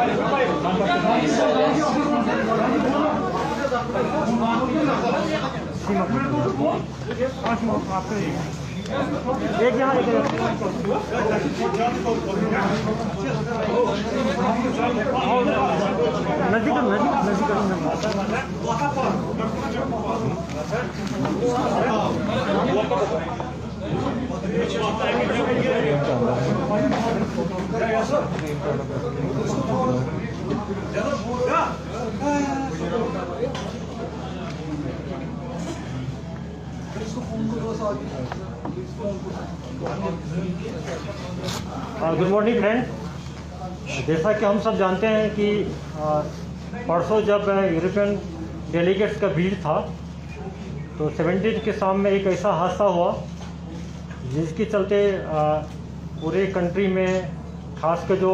एक यहाँ नजदीक गुड मॉर्निंग फ्रेंड। जैसा कि हम सब जानते हैं कि परसों जब यूरोपियन डेलीगेट्स का भीड़ था तो 17 के शाम में एक ऐसा हादसा हुआ जिसके चलते पूरे कंट्री में खास कर जो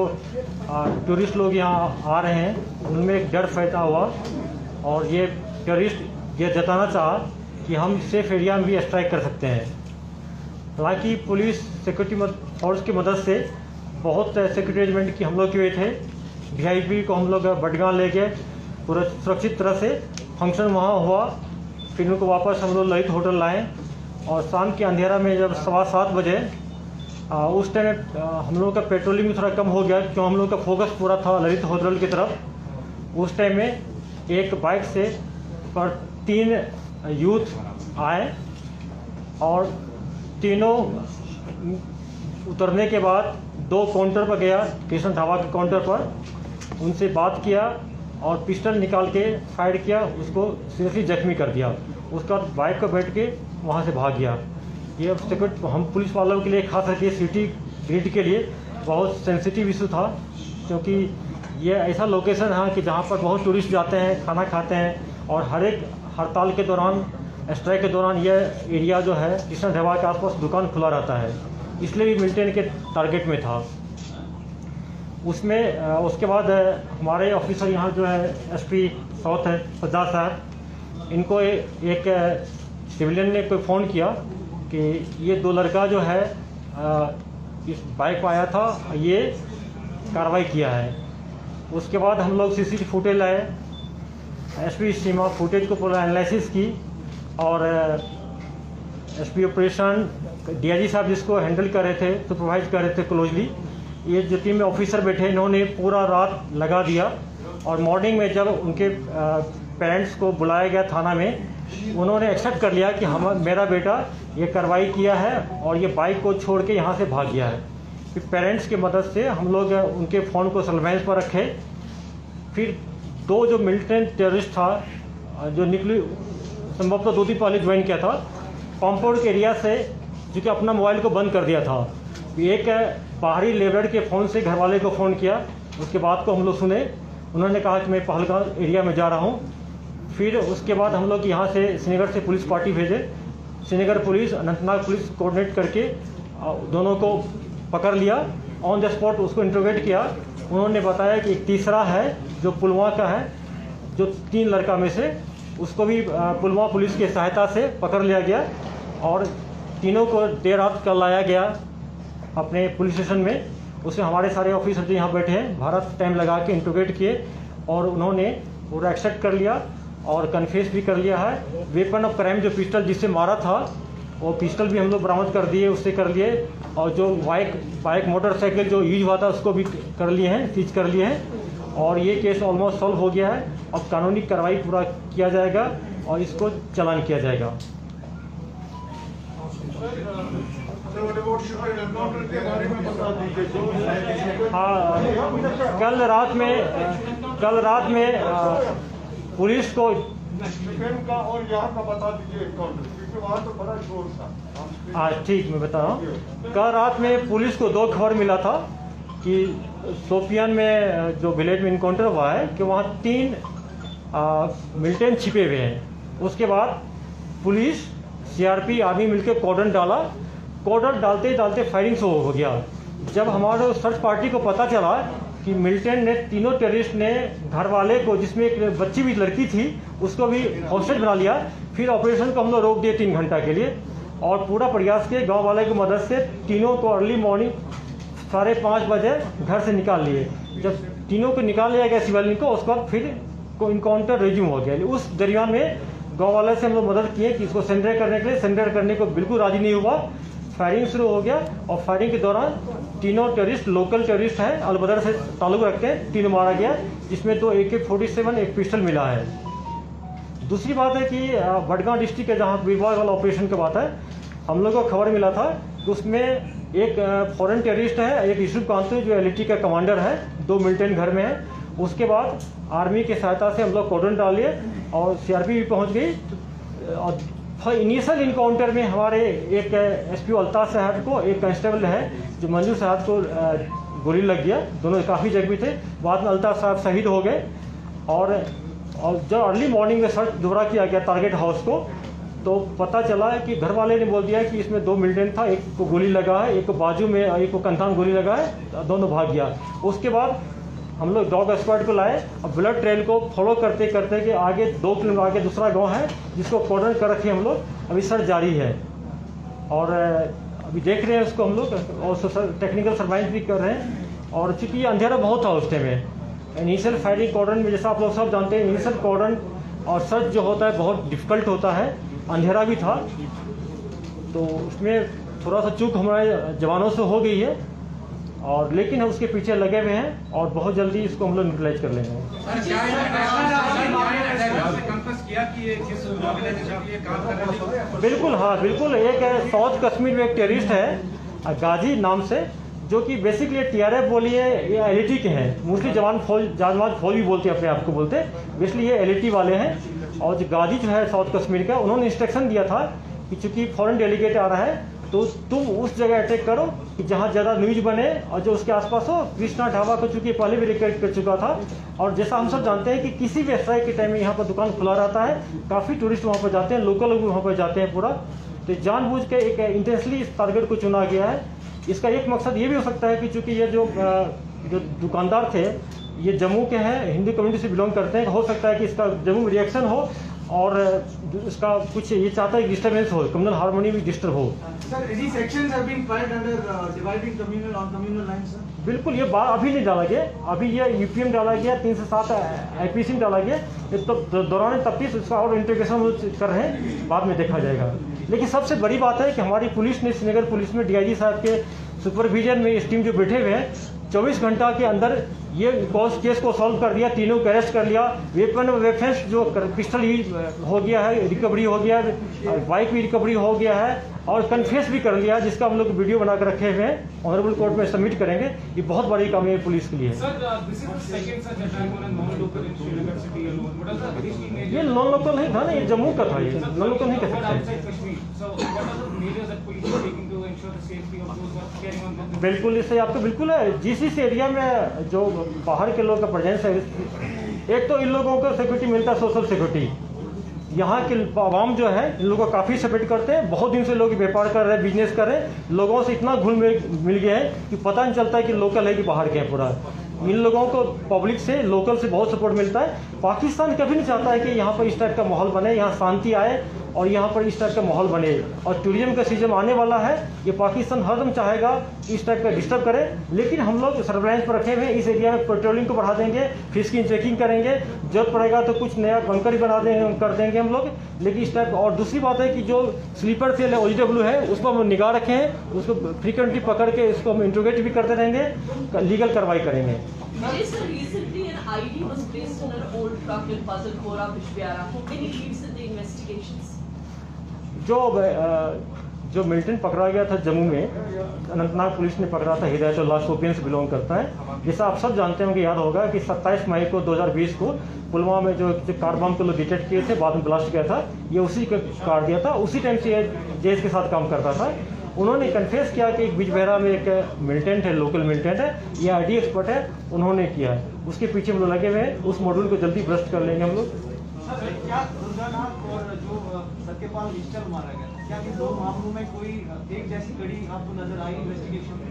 टूरिस्ट लोग यहाँ आ रहे हैं उनमें एक डर फैला हुआ और ये टूरिस्ट ये जताना चाहा कि हम सेफ एरिया में भी स्ट्राइक कर सकते हैं। हालांकि पुलिस सिक्योरिटी फोर्स की मदद से बहुत सिक्योरिटी अरेंजमेंट की हम लोग किए थे। वीआईपी को हम लोग बडगांव ले गए, पूरा सुरक्षित तरह से फंक्शन वहाँ हुआ। फिर उनको वापस हम लोग ललित होटल लाए और शाम के अंधेरा में जब 7:15 बजे उस टाइम हम लोगों का पेट्रोलिंग भी थोड़ा कम हो गया क्यों हम लोग का फोकस पूरा था ललित होटल की तरफ। उस टाइम में एक बाइक से पर 3 यूथ आए और तीनों उतरने के बाद 2 काउंटर पर गया, कृष्ण ढाबा के काउंटर पर, उनसे बात किया और पिस्टल निकाल के फायर किया, उसको सीरियसली जख्मी कर दिया। उसके बाद बाइक पर बैठ के वहाँ से भाग गया। ये सिक्योरिटी हम पुलिस वालों के लिए खास करके सिटी ग्रिड के लिए बहुत सेंसिटिव इशू था क्योंकि ये ऐसा लोकेशन है कि जहाँ पर बहुत टूरिस्ट जाते हैं, खाना खाते हैं और हर एक हड़ताल के दौरान, स्ट्राइक के दौरान ये एरिया जो है कृष्ण ढाबा के आसपास दुकान खुला रहता है, इसलिए भी मिल्टन के टारगेट में था। उसमें उसके बाद हमारे ऑफिसर यहाँ जो है एसपी साउथ है सज्जाद साहब, इनको एक सिविलियन ने कोई फ़ोन किया कि ये 2 लड़का जो है इस बाइक पर आया था, ये कार्रवाई किया है। उसके बाद हम लोग सीसीटीवी फुटेज लाए, एसपी सीमा फुटेज को पूरा एनालिसिस की और एसपी ऑपरेशन डीआईजी साहब जिसको हैंडल कर रहे थे, सुपरवाइज कर रहे थे क्लोजली, ये जो टीम में ऑफिसर बैठे इन्होंने पूरा रात लगा दिया और मॉर्निंग में जब उनके पेरेंट्स को बुलाया गया थाना में, उन्होंने एक्सेप्ट कर लिया कि मेरा बेटा ये कार्रवाई किया है और ये बाइक को छोड़ के यहाँ से भाग गया है। फिर पेरेंट्स की मदद से हम लोग उनके फ़ोन को सर्वेलेंस पर रखे। फिर 2 जो मिलिटेंट टेररिस्ट था जो निकली संभवतः 2 दिन पहले ज्वाइन किया था कॉम्पाउंड के एरिया से, जो कि अपना मोबाइल को बंद कर दिया था। एक बाहरी लेबर के फ़ोन से घर वाले को फ़ोन किया, उसके बाद को हम लोग सुने, उन्होंने कहा कि मैं पहलगाम एरिया में जा रहा हूँ। फिर उसके बाद हम लोग यहाँ से श्रीनगर से पुलिस पार्टी भेजे, Srinagar police Anantnag police coordinate करके दोनों को पकड़ लिया, ऑन द स्पॉट उसको इंटरोगेट किया। उन्होंने बताया कि एक तीसरा है जो पुलवामा का है, जो 3 लड़का में से, उसको भी पुलवामा पुलिस की सहायता से पकड़ लिया गया और तीनों को देर रात कल लाया गया अपने पुलिस स्टेशन में। उसमें हमारे सारे ऑफिसर जो यहाँ बैठे हैं भारत टाइम लगा के इंटरोगेट किए और उन्होंने पूरा एक्सेप्ट कर लिया और कन्फेस भी कर लिया है। वेपन ऑफ क्राइम जो पिस्टल जिससे मारा था वो पिस्टल भी हम लोग बरामद कर दिए, उससे कर लिए, और जो बाइक मोटरसाइकिल जो यूज हुआ था उसको भी कर लिए हैं, सीज कर लिए हैं और ये केस ऑलमोस्ट सॉल्व हो गया है। अब कानूनी कार्रवाई पूरा किया जाएगा और इसको चालान किया जाएगा। हाँ, कल रात में पुलिस को का और यहाँ का बता दीजिए क्योंकि वहाँ तो बड़ा शोर था। हाँ ठीक, मैं बता रहा हूँ। कल रात में पुलिस को 2 खबर मिला था कि शोपियान में जो विलेज में इनकाउंटर हुआ है कि वहाँ 3 मिलिटेंट छिपे हुए हैं। उसके बाद पुलिस सीआरपी आर्मी मिलकर कॉर्डन डाला, कॉर्डन डालते डालते फायरिंग शुरू हो गया। जब हमारे सर्च पार्टी को पता चला कि मिलिटेंट ने, तीनों टेररिस्ट ने घर वाले को, जिसमें एक बच्ची भी लड़की थी, उसको भी हॉस्टेज बना लिया। फिर ऑपरेशन को हम लोग रोक दिए 3 घंटा के लिए और पूरा प्रयास किए गांव वाले की मदद से तीनों को अर्ली मॉर्निंग 5:30 बजे घर से निकाल लिए। जब तीनों को निकाल लिया गया सिविलियन को। उसके बाद फिर को इनकाउंटर रिज्यूम हो गया। उस दरमियान में गांव वाले से हम लोग मदद किए कि इसको सरेंडर करने के लिए, सरेंडर करने को बिल्कुल राजी नहीं हुआ। फायरिंग शुरू हो गया और फायरिंग के दौरान तीनों टेररिस्ट लोकल टेररिस्ट हैं, अलबदर से ताल्लुक रखते हैं, तीनों मारा गया, जिसमें 2 AK-47 एक पिस्टल मिला है। दूसरी बात है कि बडगांव डिस्ट्रिक्ट है जहाँ वीरवार वाला ऑपरेशन की बात है, हम लोग को खबर मिला था कि उसमें एक फॉरेन टेररिस्ट है, एक यूसुफ कांतु जो LAT का कमांडर है, 2 मिलिटेंट घर में है। उसके बाद आर्मी की सहायता से हम लोग कॉर्डन डालिए और CRP भी पहुंच गई। और इनिशियल इनकाउंटर में हमारे एक SP अल्ताफ साहब को, एक कांस्टेबल है जो मंजूर साहब को गोली लग गया। दोनों काफ़ी जख्मी थे। बाद में अल्ताफ साहब शहीद हो गए। और जब अर्ली मॉर्निंग में सर्च दोबारा किया गया टारगेट हाउस को, तो पता चला है कि घर वाले ने बोल दिया कि इसमें 2 मिलिटेंट था, एक को गोली लगा है, एक को बाजू में, एक को कंधा में गोली लगा है, दोनों भाग गया। उसके बाद हम लोग डॉग स्क्वाड को लाए और ब्लड ट्रेल को फॉलो करते करते कि आगे 2 किलोमीटर आगे दूसरा गांव है जिसको कॉर्डन कर रखे हम लोग। अभी सर्च जारी है और अभी देख रहे हैं उसको हम लोग, और टेक्निकल सर्वाइव भी कर रहे हैं। और चूंकि ये अंधेरा बहुत था उस टाइम में, इनिशियल फायरिंग कॉर्डन में जैसा आप लोग सब जानते हैं, इनिशियल कॉर्डन और सर्च जो होता है बहुत डिफिकल्ट होता है, अंधेरा भी था, तो उसमें थोड़ा सा चूक हमारे जवानों से हो गई है। और लेकिन हम उसके पीछे लगे हुए हैं और बहुत जल्दी इसको हम लोग न्यूट्रलाइज कर लेंगे। बिल्कुल, हाँ बिल्कुल। एक साउथ कश्मीर में एक टेररिस्ट है गाजी नाम से, जो कि बेसिकली TRF बोलिए या LAT के हैं, मोस्टली जवान फौज भी बोलते हैं अपने आप को बोलते हैं, बेसिकली ये LAT वाले हैं। और जो गाजी जो है साउथ कश्मीर का, उन्होंने इंस्ट्रक्शन दिया था कि चूंकि फॉरेन डेलीगेट आ रहा है तो तुम उस जगह अटैक करो कि जहाँ ज़्यादा न्यूज बने और जो उसके आसपास हो। कृष्णा ढाबा को चूंकि पहले भी रिकॉर्ड कर चुका था, और जैसा हम सब जानते हैं कि किसी भी स्ट्राइक के टाइम में यहाँ पर दुकान खुला रहता है, काफ़ी टूरिस्ट वहाँ पर जाते हैं, लोकल लोग भी वहाँ पर जाते हैं पूरा। तो जानबूझ के एक इंटेंसली इस टारगेट को चुना गया है। इसका एक मकसद ये भी हो सकता है कि चूँकि ये जो दुकानदार थे ये जम्मू के हैं, हिंदू कम्युनिटी से बिलोंग करते हैं, हो सकता है कि इसका जम्मू में रिएक्शन हो और इसका कुछ ये चाहता है डिस्टर्बेंस हो, कम्युनल हार्मोनी भी डिस्टर्ब हो। बिल्कुल, ये बात अभी नहीं डाला गया, अभी ये UPM डाला गया, 3 से 7 IPC में डाला गया। तो दौरान तफ्तीश इसका और इंटीग्रेशन कर रहे हैं, बाद में देखा जाएगा। लेकिन सबसे बड़ी बात है कि हमारी पुलिस ने, श्रीनगर पुलिस में DIG साहब के सुपरविजन में इस टीम जो बैठे हुए हैं, 24 घंटा के अंदर ये केस को सॉल्व कर दिया, तीनों को अरेस्ट कर लिया। वेपन्स जो पिस्टल हो गया है रिकवरी हो गया, बाइक भी रिकवरी हो गया है और कन्फेस भी कर लिया, जिसका हम लोग वीडियो बना कर रखे हुए हैं, ऑनरेबल कोर्ट में सबमिट करेंगे। ये बहुत बड़ी कामयाबी पुलिस के लिए है। ये नॉन लोकल नहीं था ना, ये जम्मू का था, ये नॉन लोकल नहीं कह सकते। बिल्कुल, इससे आपको बिल्कुल है, जिस एरिया में जो बाहर के लोगों का प्रेजेंस है, एक तो इन लोगों को सिक्योरिटी मिलता है, सोशल सिक्योरिटी। यहाँ के आवाम जो है इन लोगों को काफ़ी सपोर्ट करते हैं, बहुत दिन से लोग व्यापार कर रहे हैं, बिजनेस कर रहे हैं, लोगों से इतना घुल मिल गया है कि पता नहीं चलता है कि लोकल है कि बाहर के हैं। पूरा इन लोगों को पब्लिक से, लोकल से बहुत सपोर्ट मिलता है। पाकिस्तान कभी नहीं चाहता है कि यहाँ पर इस टाइप का माहौल बने, यहाँ शांति आए और यहाँ पर इस टाइप का माहौल बने। और टूरिज्म का सीजन आने वाला है, ये पाकिस्तान हरदम चाहेगा इस टाइप का डिस्टर्ब करे, लेकिन हम लोग सर्वेलेंस पर रखे हुए हैं। इस एरिया में पेट्रोलिंग को बढ़ा देंगे, फिश की चेकिंग करेंगे, जरूरत पड़ेगा तो कुछ नया बंकर ही बना देंगे, कर देंगे हम लोग। लेकिन इस टाइप, और दूसरी बात है कि जो स्लीपर सेल है OGW है, उस पर हम निगाह रखे हैं, उसको फ्रीक्वेंटली पकड़ के इसको हम इंट्रोगेट भी करते रहेंगे, लीगल कार्रवाई करेंगे। Recently, an ID was placed in an old truck in Fazilkhora, Bishbiara. Any leads in the investigations? जो मिलिटेंट पकड़ा गया था जम्मू में, अनंतनाग पुलिस ने पकड़ा था, हिदायतुल्लाह शोपियन से बिलोंग करता है। जैसा आप सब जानते होंगे, याद होगा कि 27 मई को 2020 को पुलवामा में जो कार बम को लोग डिटेक्ट किए थे, बाद में ब्लास्ट किया था, ये उसी का कार दिया था। उसी टाइम से ये जेस के साथ काम करता था। उन्होंने कन्फेस किया कि एक बिजबहरा में एक मिलिटेंट है, लोकल मिलिटेंट है, ये ID एक्सपर्ट है, उन्होंने किया है। उसके पीछे हम लोग लगे हुए हैं, उस मॉड्यूल को जल्दी ब्रस्ट कर लेंगे हम लोग। क्या दुर्गानाथ और जो सत्यपाल निश्चल मारा गया, क्या इन दो मामलों में कोई एक जैसी कड़ी आपको नजर आई इन्वेस्टिगेशन में?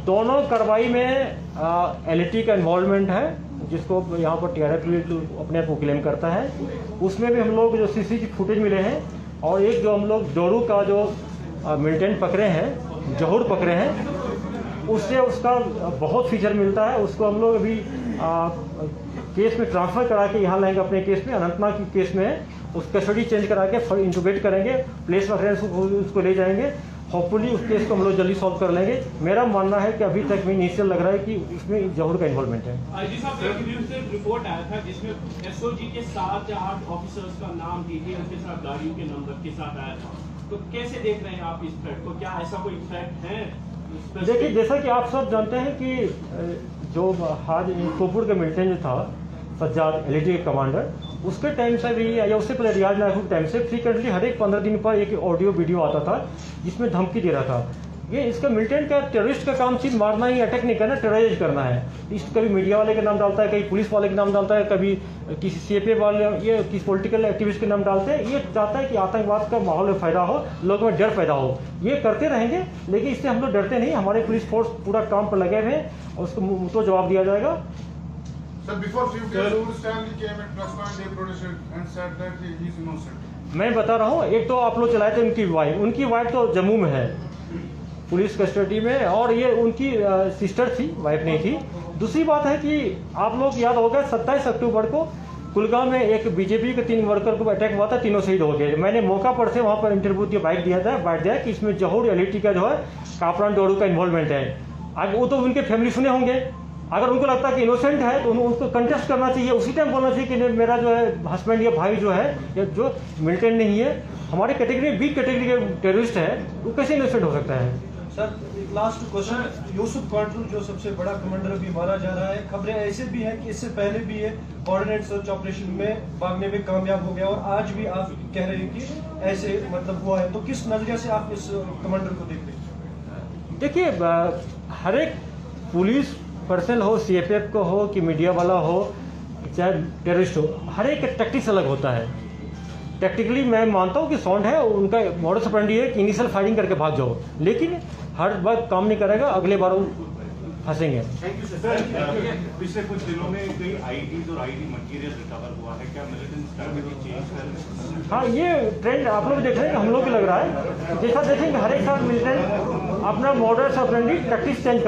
दोनों कार्रवाई में LAT का इन्वॉल्वमेंट है, जिसको यहाँ पर TRF अपने आप को क्लेम करता है। उसमें भी हम लोग जो CCTV फुटेज मिले हैं, और एक जो हम लोग डोरू का जो मिलिटेंट पकड़े हैं, जहूर पकड़े हैं, उससे उसका बहुत फीचर मिलता है। उसको हम लोग अभी केस में ट्रांसफ़र करा के यहाँ लाएंगे अपने केस में, अनंतनाग की केस में है, उस कस्टडी चेंज करा के इंटूबेट करेंगे, प्लेस ऑफ रेफरेंस उसको ले जाएंगे। होपफुली उस केस को हम लोग जल्दी सॉल्व कर लेंगे। मेरा मानना है कि अभी तक में इनिशियल लग रहा है कि इसमें जहूर का इन्वॉल्वमेंट है। आईजी साहब, एक न्यूज़ से रिपोर्ट आया था जिसमें एसओजी के 7 या 8 ऑफिसर्स का नाम डीटी उनके साथ गाड़ियों के नंबर के साथ आया था। तो कैसे देख रहे हैं आप इस थ्रेट को? क्या ऐसा कोई थ्रेट है? देखिए, जैसा कि आप सब जानते हैं कि जो हाज सोपुर का मिलिटेंट जो था सज्जाद एलईडी के कमांडर, उसके टाइम से भी या उससे पहले रियाज नायक के टाइम से फ्रीक्वेंटली हर एक 15 दिन पर एक ऑडियो वीडियो आता था जिसमें धमकी दे रहा था। ये इसका मिलिटेंट का टेररिस्ट का काम सिर्फ मारना ही, अटैक नहीं करना, टेरराइज करना है। इस कभी मीडिया वाले का नाम डालता है, कभी पुलिस वाले का नाम डालता है, कभी किसी सीएपी वाले, ये किसी पॉलिटिकल एक्टिविस्ट के नाम डालते हैं। ये चाहता है कि आतंकवाद का माहौल में फायदा हो, लोगों में डर पैदा हो। ये करते रहेंगे, लेकिन इससे हम लोग डरते नहीं। हमारे पुलिस फोर्स पूरा काम पर लगे हुए हैं और उसको तो जवाब दिया जाएगा। Sir, before few days, Uğur Stanley came at press point, they produced it and said that he is innocent. मैं बता रहा हूँ, एक तो आप लोग चलाए थे उनकी वाइफ तो जम्मू में है पुलिस कस्टडी में, और ये उनकी सिस्टर थी, वाइफ नहीं थी। दूसरी बात है कि आप लोग याद होगा 27 अक्टूबर को कुलगांव में एक बीजेपी के 3 वर्कर को अटैक हुआ था, तीनों शहीद हो गए। मैंने मौका पर से वहाँ पर इंटरव्यू दिया, बाइट दिया कि इसमें जहूर एलईटी का जो है कापरान डोरू का इन्वॉल्वमेंट है। आगे वो तो उनके फैमिली सुने होंगे, अगर उनको लगता है कि इनोसेंट है तो उनको कंटेस्ट करना चाहिए, उसी टाइम बोलना चाहिए कि मेरा जो है हस्बैंड या भाई जो है या जो मिलिटेंट नहीं है, हमारे कैटेगरी बी कैटेगरी के टेररिस्ट है, वो कैसे इनोसेंट हो सकता है? Sir, last question, Yusuf quarter जो सबसे बड़ा कमांडर अभी मारा जा रहा है, खबरें ऐसे भी हैं कि इससे पहले भी ये कोऑर्डिनेट सर्च ऑपरेशन में भागने में कामयाब हो गया और आज भी आप कह रहे हैं कि ऐसे मतलब हुआ है, तो किस नजरिए से आप इस कमांडर को देखते हैं? देखिए, हर एक पुलिस पर्सनल हो, सीएपीएफ को हो कि मीडिया वाला हो, चाहे टेररिस्ट हो, हर एक टैक्टिक्स अलग होता है। टैक्टिकली मैं मानता हूँ कि साउंड है, उनका मॉडस ऑपरेंडी है कि इनिशियल फायरिंग करके भाग जाओ, लेकिन हर बार काम नहीं करेगा, अगले बार फंसेंगे। पिछले कुछ दिनों में कई आईडीज और आईडी मटेरियल रिकवर हुआ है, क्या मिलिटेंट स्ट्रैटेजी चेंज कर? हाँ, ये ट्रेंड आप लोग देख रहे हैं, हम लोग भी लग रहा है। जैसा देखेंगे हर एक साल मिलिटेंट अपना मॉडस ऑपरेंडी टैक्टिक्स चेंज